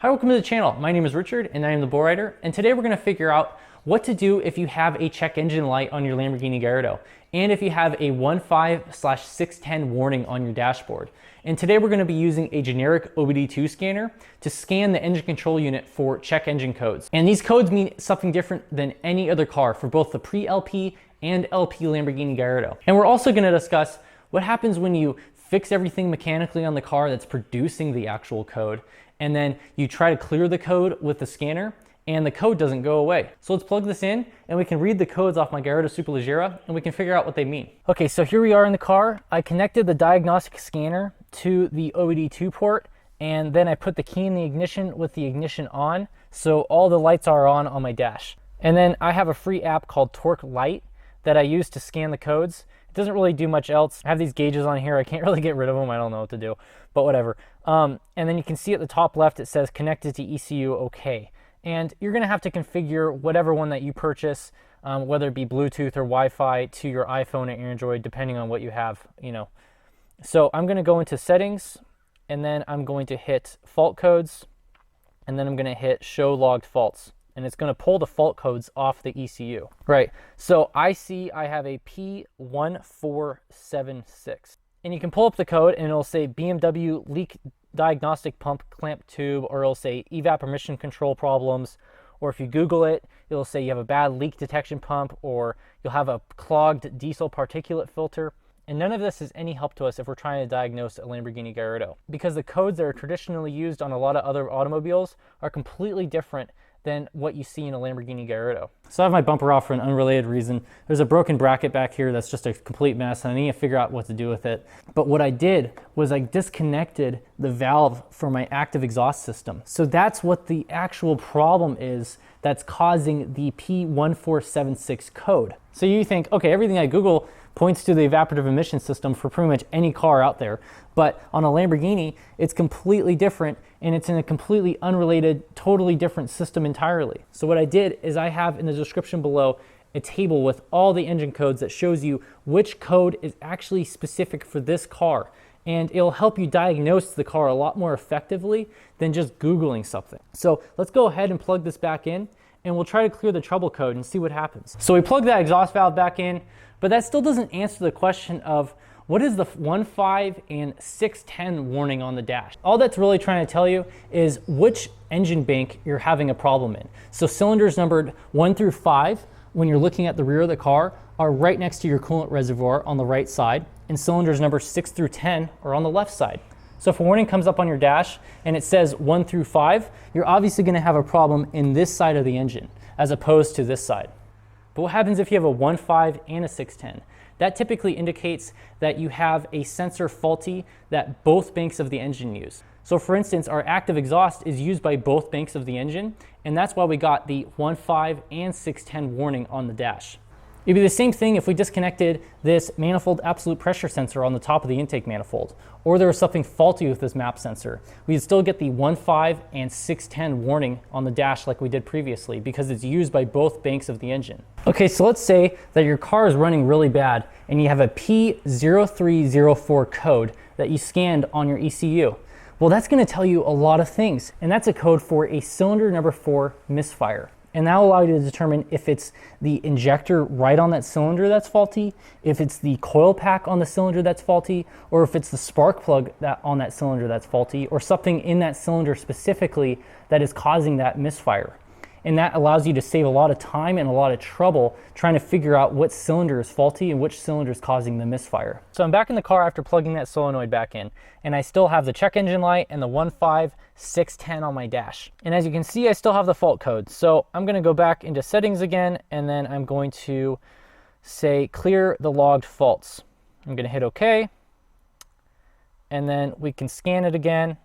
Hi, welcome to the channel. My name is Richard and I am the bull rider, and today we're going to figure out what to do if you have a check engine light on your Lamborghini Gallardo and if you have a 15/610 warning on your dashboard. And today we're going to be using a generic OBDII scanner to scan the engine control unit for check engine codes. And these codes mean something different than any other car for both the pre-LP and LP Lamborghini Gallardo. And we're also going to discuss what happens when you fix everything mechanically on the car that's producing the actual code, and then you try to clear the code with the scanner and the code doesn't go away. So let's plug this in and we can read the codes off my Gallardo Superleggera and we can figure out what they mean. Okay, so here we are in the car. I connected the diagnostic scanner to the OBDII port, and then I put the key in the ignition with the ignition on, so all the lights are on my dash. And then I have a free app called Torque Lite that I use to scan the codes. It doesn't really do much else. I have these gauges on here. I can't really get rid of them. I don't know what to do, but whatever. And then you can see at the top left, it says connected to ECU OK. And you're gonna have to configure whatever one that you purchase, whether it be Bluetooth or Wi-Fi, to your iPhone or Android, depending on what you have, So I'm gonna go into settings, and then I'm going to hit fault codes, and then I'm gonna hit show logged faults. And it's going to pull the fault codes off the ECU. Right, so I see I have a P1476. And you can pull up the code and it'll say BMW leak diagnostic pump clamp tube, or it'll say evap emission control problems, or if you Google it, it'll say you have a bad leak detection pump, or you'll have a clogged diesel particulate filter. And none of this is any help to us if we're trying to diagnose a Lamborghini Gallardo, because the codes that are traditionally used on a lot of other automobiles are completely different than what you see in a Lamborghini Gallardo. So I have my bumper off for an unrelated reason. There's a broken bracket back here that's just a complete mess, and I need to figure out what to do with it. But what I did was I disconnected the valve from my active exhaust system. So that's what the actual problem is that's causing the P1476 code. So you think, okay, everything I Google points to the evaporative emission system for pretty much any car out there. But on a Lamborghini, it's completely different, and it's in a completely unrelated, totally different system entirely. So what I did is I have in the description below a table with all the engine codes that shows you which code is actually specific for this car. And it'll help you diagnose the car a lot more effectively than just Googling something. So let's go ahead and plug this back in, and we'll try to clear the trouble code and see what happens. So we plug that exhaust valve back in, but that still doesn't answer the question of what is the 15 and 610 warning on the dash. All that's really trying to tell you is which engine bank you're having a problem in. So cylinders numbered 1 through 5, when you're looking at the rear of the car, are right next to your coolant reservoir on the right side, and cylinders number 6 through 10 are on the left side. So if a warning comes up on your dash and it says 1 through 5, you're obviously going to have a problem in this side of the engine as opposed to this side. But what happens if you have a 15 and a 610? That typically indicates that you have a sensor faulty that both banks of the engine use. So for instance, our active exhaust is used by both banks of the engine, and that's why we got the 15 and 610 warning on the dash. It'd be the same thing if we disconnected this manifold absolute pressure sensor on the top of the intake manifold, or there was something faulty with this map sensor. We'd still get the 15 and 610 warning on the dash like we did previously, because it's used by both banks of the engine. Okay, so let's say that your car is running really bad and you have a P0304 code that you scanned on your ECU. Well, that's going to tell you a lot of things, and that's a code for a cylinder number 4 misfire. And that will allow you to determine if it's the injector right on that cylinder that's faulty, if it's the coil pack on the cylinder that's faulty, or if it's the spark plug on that cylinder that's faulty, or something in that cylinder specifically that is causing that misfire. And that allows you to save a lot of time and a lot of trouble trying to figure out what cylinder is faulty and which cylinder is causing the misfire. So I'm back in the car after plugging that solenoid back in, and I still have the check engine light and the 15/610 on my dash. And as you can see, I still have the fault code. So I'm going to go back into settings again, and then I'm going to say clear the logged faults. I'm going to hit OK, and then we can scan it again.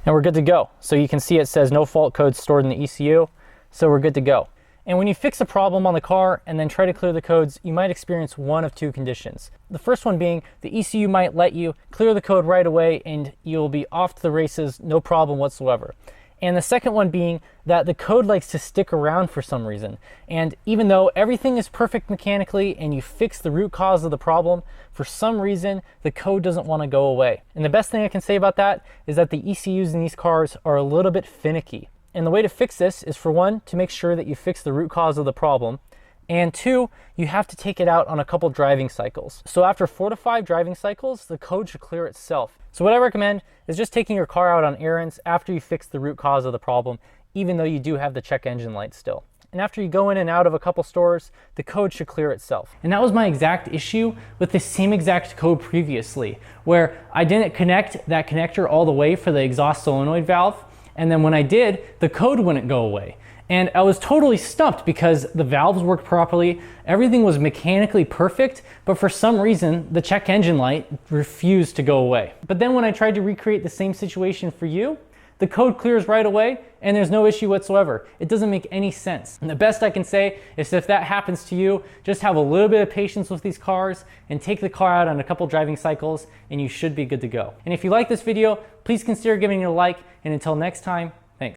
And we're good to go. So you can see it says no fault codes stored in the ECU, so we're good to go. And when you fix a problem on the car and then try to clear the codes, you might experience one of two conditions. The first one being the ECU might let you clear the code right away and you'll be off to the races, no problem whatsoever. And the second one being that the code likes to stick around for some reason. And even though everything is perfect mechanically and you fix the root cause of the problem, for some reason, the code doesn't want to go away. And the best thing I can say about that is that the ECUs in these cars are a little bit finicky. And the way to fix this is, for one, to make sure that you fix the root cause of the problem. And two, you have to take it out on a couple driving cycles. So after 4 to 5 driving cycles, the code should clear itself. So what I recommend is just taking your car out on errands after you fix the root cause of the problem, even though you do have the check engine light still. And after you go in and out of a couple stores, the code should clear itself. And that was my exact issue with the same exact code previously, where I didn't connect that connector all the way for the exhaust solenoid valve. And then when I did, the code wouldn't go away. And I was totally stumped because the valves worked properly, everything was mechanically perfect, but for some reason, the check engine light refused to go away. But then when I tried to recreate the same situation for you, the code clears right away and there's no issue whatsoever. It doesn't make any sense. And the best I can say is if that happens to you, just have a little bit of patience with these cars and take the car out on a couple driving cycles and you should be good to go. And if you like this video, please consider giving it a like, and until next time,